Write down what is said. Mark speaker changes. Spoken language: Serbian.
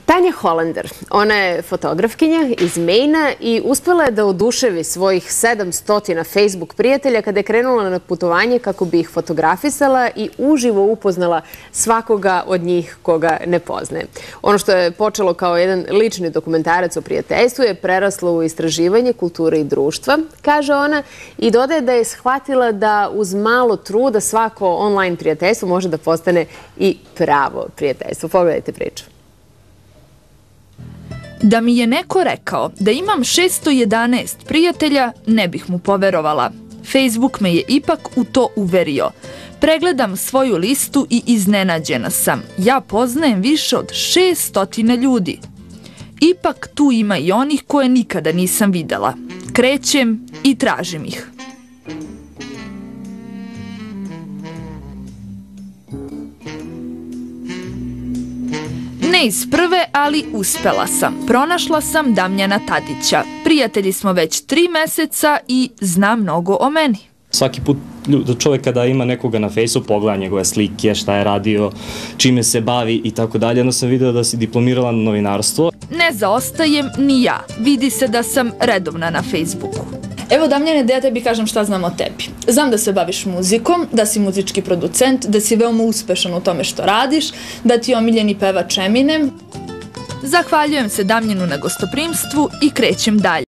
Speaker 1: Tanja Holander, ona je fotografkinja iz Maina i uspela je da oduševi svojih 700 Facebook prijatelja kada je krenula na putovanje kako bi ih fotografisala i uživo upoznala svakoga od njih koga ne poznaje. Ono što je počelo kao jedan lični dokumentarac o prijateljstvu je preraslo u istraživanje kulture i društva, kaže ona, i dodaje da je shvatila da uz malo truda svako online prijateljstvo može da postane i pravo prijateljstvo. Pogledajte priču.
Speaker 2: Da mi je neko rekao da imam 611 prijatelja, ne bih mu poverovala. Facebook me je ipak u to uverio. Pregledam svoju listu i iznenađena sam. Ja poznajem više od 600 ljudi. Ipak tu ima i onih koje nikada nisam videla. Krećem i tražim ih. Ne iz prve, ali uspela sam. Pronašla sam Damjana Tadića. Prijatelji smo već 3 meseca i zna mnogo o meni.
Speaker 3: Svaki put čovjek kada ima nekoga na Facebooku, pogleda njegove slike, šta je radio, čime se bavi i tako dalje. Onda sam vidio da si diplomirala novinarstvo.
Speaker 2: Ne zaostajem ni ja. Vidi se da sam redovna na Facebooku. Evo, Damjane, da ja tebi kažem šta znam o tebi. Znam da se baviš muzikom, da si muzički producent, da si veoma uspešan u tome što radiš, da ti je omiljeni pevač Eminem. Zahvaljujem se Damjanu na gostoprimstvu i krećem dalje.